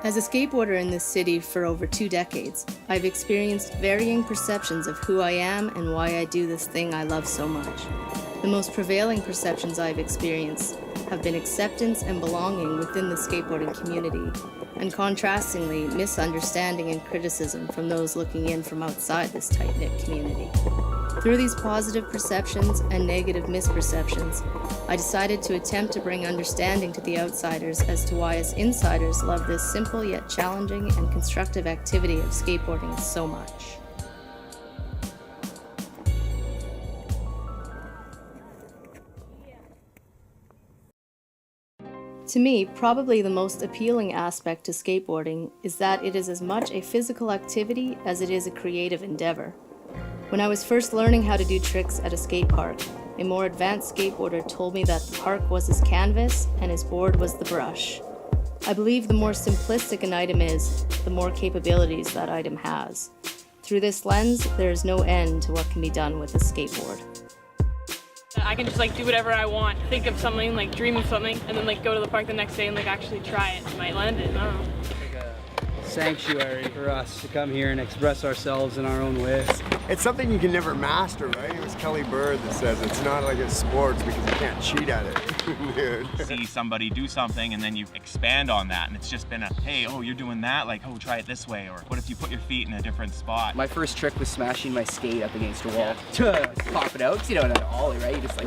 As a skateboarder in this city for over 2 decades, I've experienced varying perceptions of who I am and why I do this thing I love so much. The most prevailing perceptions I've experienced have been acceptance and belonging within the skateboarding community, and contrastingly, misunderstanding and criticism from those looking in from outside this tight-knit community. Through these positive perceptions and negative misperceptions, I decided to attempt to bring understanding to the outsiders as to why us insiders love this simple yet challenging and constructive activity of skateboarding so much. To me, probably the most appealing aspect to skateboarding is that it is as much a physical activity as it is a creative endeavor. When I was first learning how to do tricks at a skate park, a more advanced skateboarder told me that the park was his canvas and his board was the brush. I believe the more simplistic an item is, the more capabilities that item has. Through this lens, there is no end to what can be done with a skateboard. I can just do whatever I want, think of something, dream of something, and then go to the park the next day and actually try it. I might land it, I don't know. Sanctuary for us to come here and express ourselves in our own ways. It's something you can never master, right? It was Kelly Bird that says it's not like it's sports because you can't cheat at it. Dude. See somebody do something and then you expand on that, and it's just been hey, oh, you're doing that? Oh, try it this way, or what if you put your feet in a different spot? My first trick was smashing my skate up against a wall. Pop it out, because you don't know how to ollie, right? You just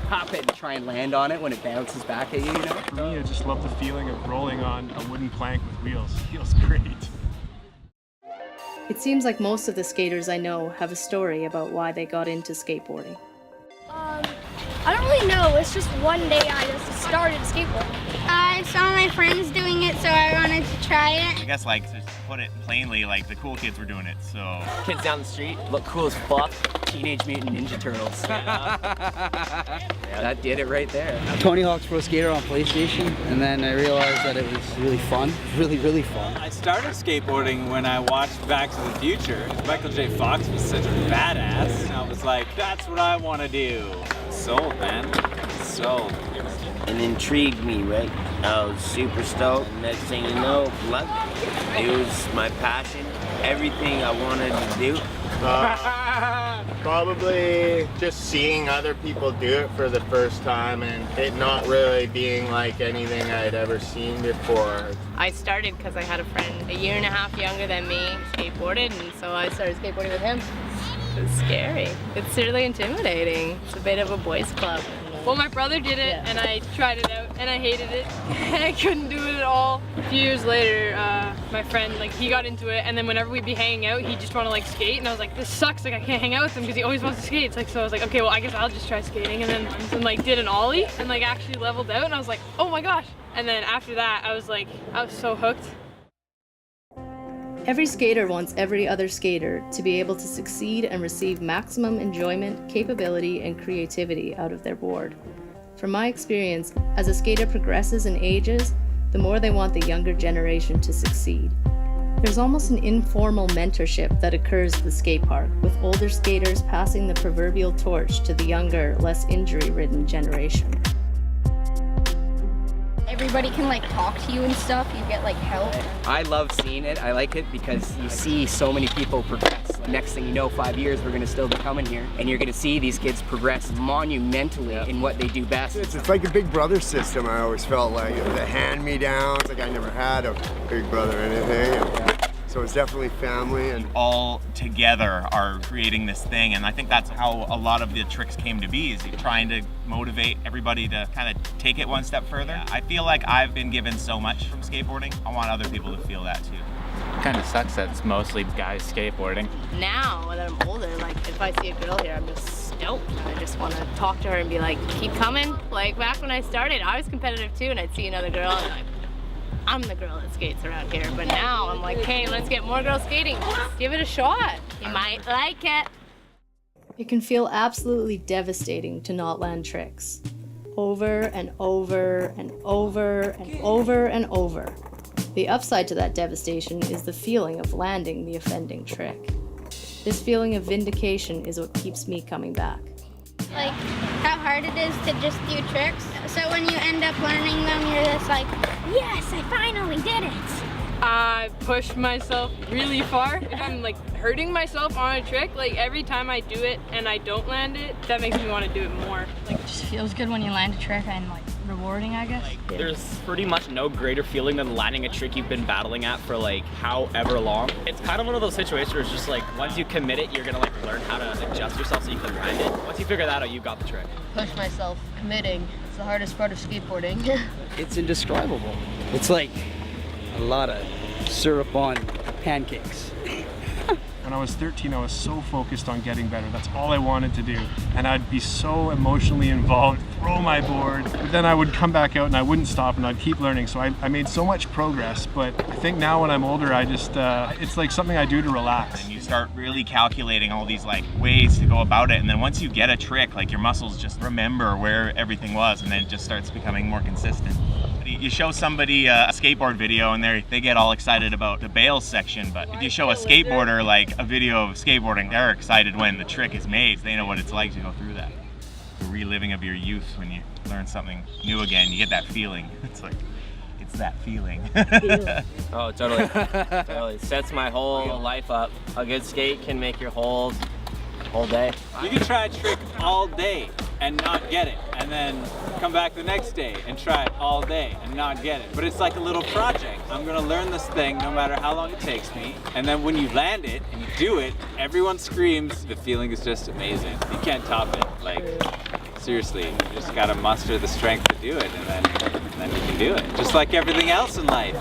pop it and try and land on it when it bounces back at you, you know? For me, I just love the feeling of rolling on a wooden plank with wheels. It feels great. It seems like most of the skaters I know have a story about why they got into skateboarding. I don't really know. It's just one day I just started skateboarding. I saw my friends doing it, so I wanted to try it. I guess to put it plainly, the cool kids were doing it, so. Kids down the street look cool as fuck. Teenage Mutant Ninja Turtles. Yeah, that did it right there. Tony Hawk's Pro Skater on PlayStation, and then I realized that it was really fun. Really, really fun. I started skateboarding when I watched Back to the Future. Michael J. Fox was such a badass, and I was like, that's what I want to do. Sold, man. Sold. It intrigued me, right? I was super stoked. Next thing you know, loved it. It was my passion, everything I wanted to do. Probably just seeing other people do it for the first time and it not really being like anything I'd ever seen before. I started because I had a friend 1.5 years younger than me, skateboarded, and so I started skateboarding with him. It's scary. It's really intimidating. It's a bit of a boys' club. Well, my brother did it, and I tried it out, and I hated it. I couldn't do it at all. A few years later, my friend, he got into it, and then whenever we'd be hanging out, he'd just want to skate, and I was like, this sucks, I can't hang out with him because he always wants to skate. So I was like, okay, well, I guess I'll just try skating, and then did an ollie, and actually leveled out, and I was like, oh my gosh. And then after that, I was so hooked. Every skater wants every other skater to be able to succeed and receive maximum enjoyment, capability, and creativity out of their board. From my experience, as a skater progresses and ages, the more they want the younger generation to succeed. There's almost an informal mentorship that occurs at the skate park, with older skaters passing the proverbial torch to the younger, less injury-ridden generation. Everybody can talk to you and stuff. You get help. I love seeing it. I like it because you see so many people progress. Next thing you know, 5 years, we're going to still be coming here, and you're going to see these kids progress monumentally in what they do best. It's like a big brother system. I always felt like the hand-me-downs. I never had a big brother or anything. So it's definitely family, and all together are creating this thing, and I think that's how a lot of the tricks came to be, is trying to motivate everybody to kind of take it one step further. I feel like I've been given so much from skateboarding. I want other people to feel that too. It kind of sucks that it's mostly guys skateboarding. Now that I'm older, if I see a girl here, I'm just stoked. I just want to talk to her and be like, keep coming. Back when I started, I was competitive too, and I'd see another girl and I'm the girl that skates around here, but now I'm like, hey, let's get more girls skating. Just give it a shot. You might like it. It can feel absolutely devastating to not land tricks. Over and over and over and over and over. The upside to that devastation is the feeling of landing the offending trick. This feeling of vindication is what keeps me coming back. How hard it is to just do tricks. So when you end up learning them, you're just like, yes, I finally did it. I push myself really far. If I'm like hurting myself on a trick, like every time I do it and I don't land it, that makes me want to do it more. Like it just feels good when you land a trick and like rewarding, I guess. Like, there's pretty much no greater feeling than landing a trick you've been battling at for like however long. It's kind of one of those situations where it's just like once you commit it, you're gonna like learn how to adjust yourself so you can land it. Once you figure that out, you got the trick. Push myself, committing. It's the hardest part of skateboarding. It's indescribable. It's like a lot of syrup on pancakes. When I was 13, I was so focused on getting better. That's all I wanted to do. And I'd be so emotionally involved, throw my board, but then I would come back out and I wouldn't stop and I'd keep learning. So I made so much progress, but I think now when I'm older, I just, it's like something I do to relax. And you start really calculating all these like ways to go about it. And then once you get a trick, like your muscles just remember where everything was, and then it just starts becoming more consistent. You show somebody a skateboard video and they get all excited about the bails section, but if you show a skateboarder like a video of skateboarding, they're excited when the trick is made. They know what it's like to go through that. The reliving of your youth when you learn something new again, you get that feeling. It's like, it's that feeling. Oh, totally. Totally. Sets my whole life up. A good skate can make your whole day. You can try a trick all day and not get it, and then come back the next day and try it all day and not get it. But it's like a little project. I'm gonna learn this thing no matter how long it takes me, and then when you land it and you do it, everyone screams. The feeling is just amazing. You can't top it. Like, seriously, you just gotta muster the strength to do it, and then you can do it. Just like everything else in life.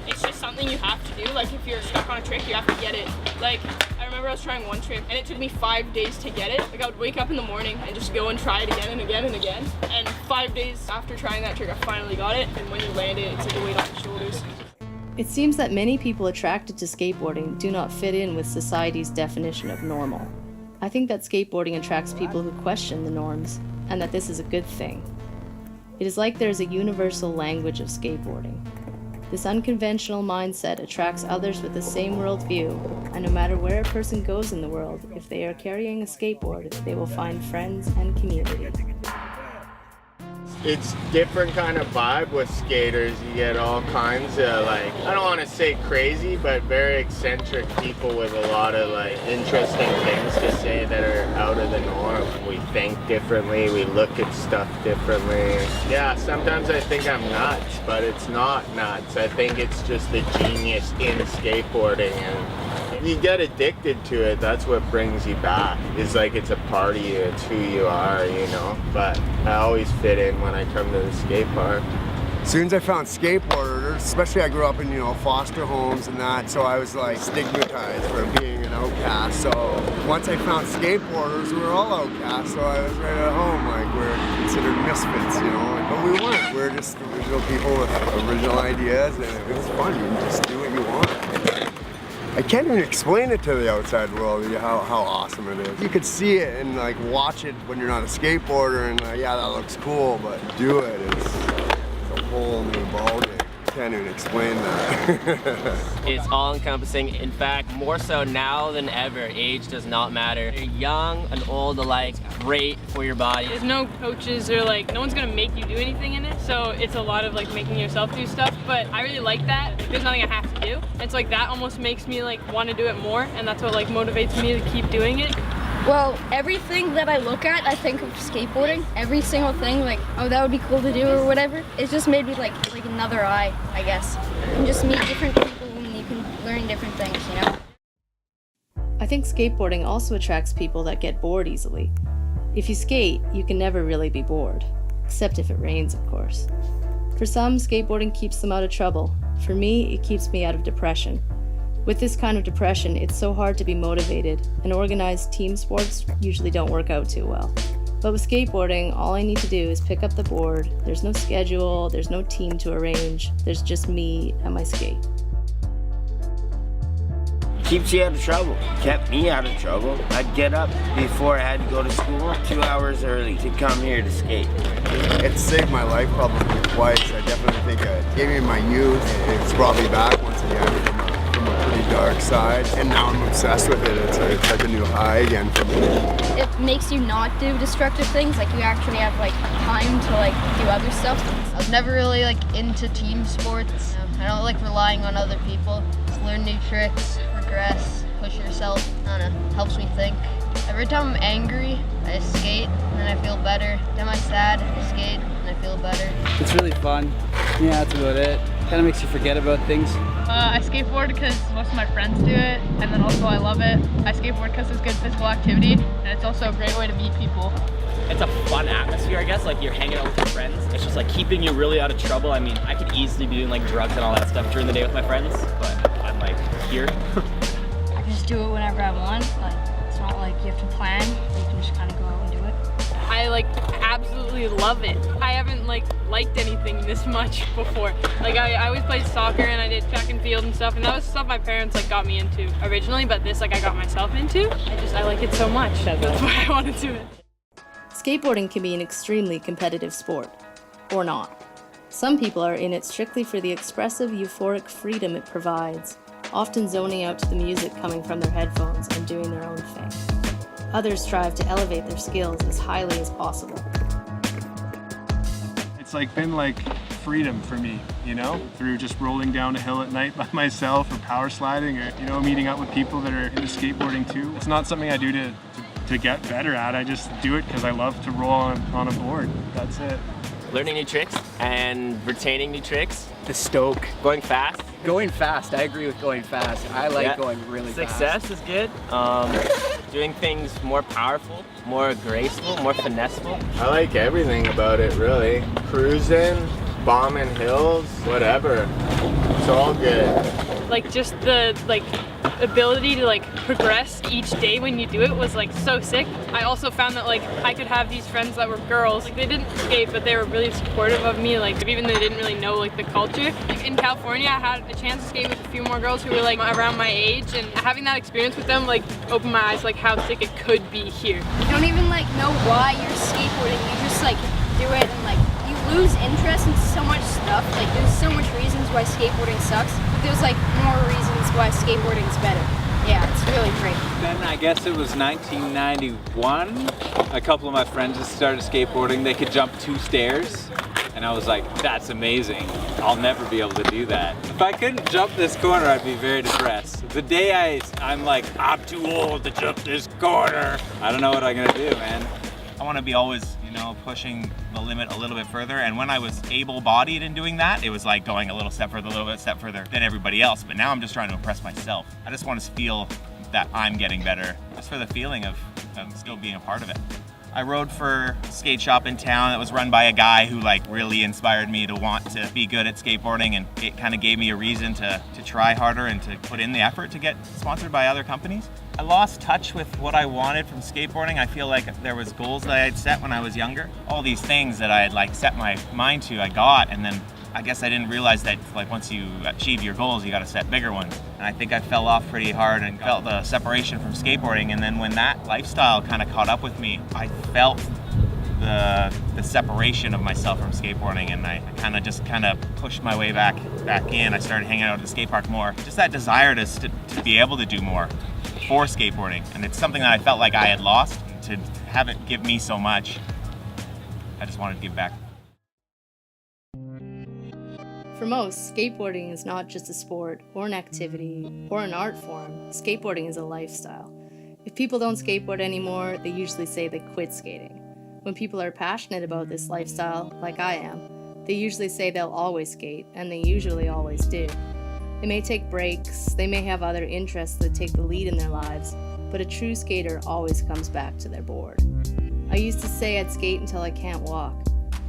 It's just something you have to do. Like if you're stuck on a trick, you have to get it. Like I remember I was trying one trick and it took me 5 days to get it. Like I would wake up in the morning and just go and try it again and again and again. And 5 days after trying that trick, I finally got it. And when you land it, it's like a weight off your shoulders. It seems that many people attracted to skateboarding do not fit in with society's definition of normal. I think that skateboarding attracts people who question the norms, and that this is a good thing. It is like there is a universal language of skateboarding. This unconventional mindset attracts others with the same worldview, and no matter where a person goes in the world, if they are carrying a skateboard, they will find friends and community. It's different kind of vibe with skaters. You get all kinds of like, I don't want to say crazy, but very eccentric people with a lot of like interesting things to say that are out of the norm. We think differently, we look at stuff differently. Yeah, sometimes I think I'm nuts, but it's not nuts. I think it's just the genius in skateboarding, and you get addicted to it. That's what brings you back. It's like it's a party, it's who you are, you know. But I always fit in when I come to the skate park. As soon as I found skateboarders, especially I grew up in, foster homes and that, so I was like stigmatized for being an outcast. So once I found skateboarders, we were all outcasts, so I was right at home, like we're considered misfits, But we weren't. We're just original people with original ideas, and it was fun. You just do what you want. I can't even explain it to the outside world how awesome it is. You could see it and like watch it when you're not a skateboarder and yeah, that looks cool, but do it, it's a whole new ballgame. Can't even explain that. It's all encompassing. In fact, more so now than ever, age does not matter. You're young and old alike, great for your body. There's no coaches or like, no one's gonna make you do anything in it. So it's a lot of like making yourself do stuff, but I really like that. There's nothing I have to do. It's like that almost makes me like want to do it more, and that's what like motivates me to keep doing it. Well, everything that I look at, I think of skateboarding. Every single thing, like, oh, that would be cool to do or whatever. It's just made me like another eye, I guess. And just meet different people and you can learn different things, I think skateboarding also attracts people that get bored easily. If you skate, you can never really be bored. Except if it rains, of course. For some, skateboarding keeps them out of trouble. For me, it keeps me out of depression. With this kind of depression, it's so hard to be motivated, and organized team sports usually don't work out too well. But with skateboarding, all I need to do is pick up the board. There's no schedule, there's no team to arrange, there's just me and my skate. Keeps you out of trouble. Kept me out of trouble. I'd get up before I had to go to school 2 hours early to come here to skate. It saved my life probably twice. I definitely think it gave me my youth. It's brought me back once again from a pretty dark side, and now I'm obsessed with it. It's like a new high again for me. It makes you not do destructive things, like you actually have like time to like do other stuff. I was never really like into team sports. I don't like relying on other people. Just learn new tricks, progress, push yourself. I don't know, helps me think. Every time I'm angry, I skate and then I feel better. Every time I'm sad, I skate and I feel better. It's really fun. Yeah, that's about it. Kind of makes you forget about things. I skateboard because most of my friends do it, and then also I love it. I skateboard because it's good physical activity, and it's also a great way to meet people. It's a fun atmosphere, I guess, like you're hanging out with your friends. It's just like keeping you really out of trouble. I mean, I could easily be doing like drugs and all that stuff during the day with my friends, but I'm like here. I can just do it whenever I want. Like, it's not like you have to plan. You can just kind of go out and do it. I like absolutely love it. I haven't liked anything this much before. Like I always played soccer and I did track and field and stuff, and that was stuff my parents like got me into originally, but this like I got myself into. I like it so much. That's why I wanted to do it. Skateboarding can be an extremely competitive sport, or not. Some people are in it strictly for the expressive, euphoric freedom it provides, often zoning out to the music coming from their headphones and doing their own thing. Others strive to elevate their skills as highly as possible. It's like been like freedom for me, you know, through just rolling down a hill at night by myself or power sliding or, you know, meeting up with people that are into skateboarding too. It's not something I do to get better at. I just do it because I love to roll on a board. That's it. Learning new tricks and retaining new tricks. The stoke. Going fast. Going fast. I agree with going fast. I like going really Success fast. is good. Doing things more powerful, more graceful, more finesseful. I like everything about it, really. Cruising, bombing hills, whatever. It's all good. Like just the ability to like progress each day when you do it was like so sick. I also found that like I could have these friends that were girls. Like they didn't skate, but they were really supportive of me. Like even though they didn't really know like the culture. Like in California, I had a chance to skate with a few more girls who were like around my age, and having that experience with them like opened my eyes like how sick it could be here. You don't even like know why you're skateboarding. You just like do it and like you lose interest in so much stuff. Like there's so much reasons why skateboarding sucks, but there's like more reasons why skateboarding is better. Yeah, it's really great. Then I guess it was 1991. A couple of my friends just started skateboarding. They could jump 2 stairs. And I was like, that's amazing. I'll never be able to do that. If I couldn't jump this corner, I'd be very depressed. The day I'm like, I'm too old to jump this corner. I don't know what I'm gonna do, man. I want to be always, you know, pushing the limit a little bit further. And when I was able-bodied in doing that, it was like going a little step further than everybody else. But now I'm just trying to impress myself. I just want to feel that I'm getting better, just for the feeling of still being a part of it. I rode for a skate shop in town that was run by a guy who like really inspired me to want to be good at skateboarding, and it kind of gave me a reason to try harder and to put in the effort to get sponsored by other companies. I lost touch with what I wanted from skateboarding. I feel like there was goals that I had set when I was younger. All these things that I had like set my mind to, I got, and then I guess I didn't realize that like once you achieve your goals, you got to set bigger ones. And I think I fell off pretty hard and felt the separation from skateboarding. And then when that lifestyle kind of caught up with me, I felt the separation of myself from skateboarding, and I kind of pushed my way back in. I started hanging out at the skate park more. Just that desire to be able to do more for skateboarding, and it's something that I felt like I had lost. To have it give me so much, I just wanted to give back. For most, skateboarding is not just a sport or an activity or an art form. Skateboarding is a lifestyle. If people don't skateboard anymore, they usually say they quit skating. When people are passionate about this lifestyle, like I am, they usually say they'll always skate, and they usually always do. They may take breaks, they may have other interests that take the lead in their lives, but a true skater always comes back to their board. I used to say I'd skate until I can't walk,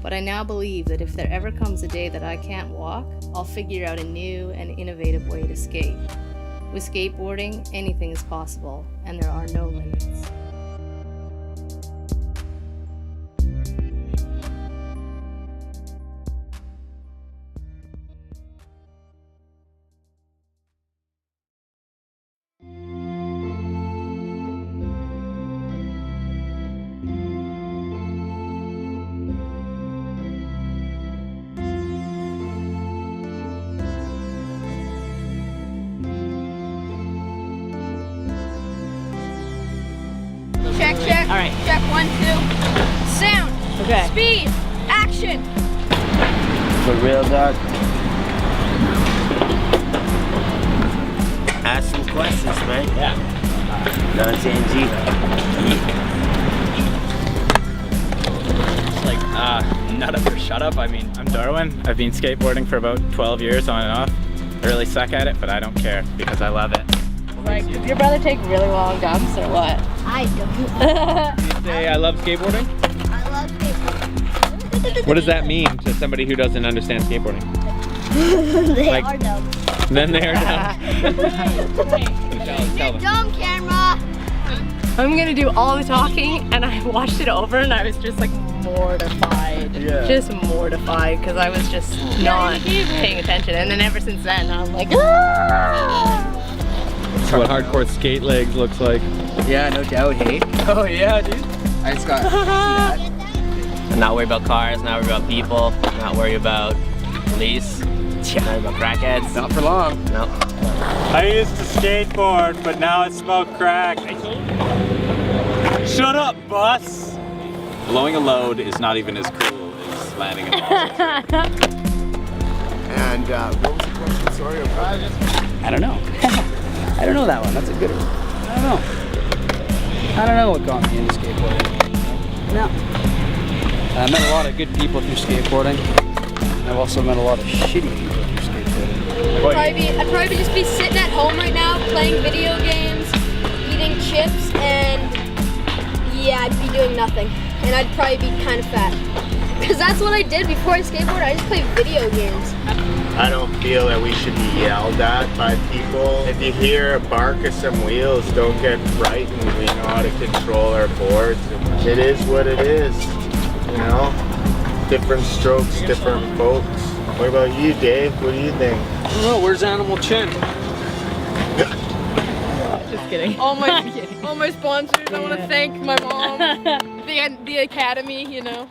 but I now believe that if there ever comes a day that I can't walk, I'll figure out a new and innovative way to skate. With skateboarding, anything is possible, and there are no limits. 1, 2. Sound. Okay. Speed. Action. For real, dog. Ask some questions, man. Yeah. Dante and G. It's like, nut up or shut up. I mean, I'm Darwin. I've been skateboarding for about 12 years on and off. I really suck at it, but I don't care because I love it. Like, does your brother take really long jumps or what? I don't. You say I love skateboarding? I love skateboarding. What does that mean to somebody who doesn't understand skateboarding? They Like- are dumb. Then they are dumb. Tell them. Dumb camera. I'm gonna do all the talking, and I watched it over and I was just like mortified. Yeah. Just mortified because I was just not paying attention. And then ever since then, I'm like, That's what hardcore skate legs looks like. Yeah, no doubt, hey? Oh yeah, dude. I just got to see that. I'm not worried about cars, not worried about people, not worried about police, not worried about crackheads. Not for long. No. I used to skateboard, but now I smoke crack. Shut up, bus! Blowing a load is not even as cool as landing a ball. And what was the question? Sorry, I don't know. I don't know that one. That's a good one. I don't know. I don't know what got me into skateboarding. No. I met a lot of good people through skateboarding. I've also met a lot of shitty people through skateboarding. I'd probably just be sitting at home right now playing video games, eating chips, and yeah, I'd be doing nothing. And I'd probably be kind of fat. Because that's what I did before I skateboarded. I just played video games. I don't feel that we should be yelled at by people. If you hear a bark of some wheels, don't get frightened. We know how to control our boards. It is what it is, you know? Different strokes, different folks. What about you, Dave? What do you think? I don't know, where's Animal Chin? just kidding. All my sponsors, I want to thank my mom, the academy, you know.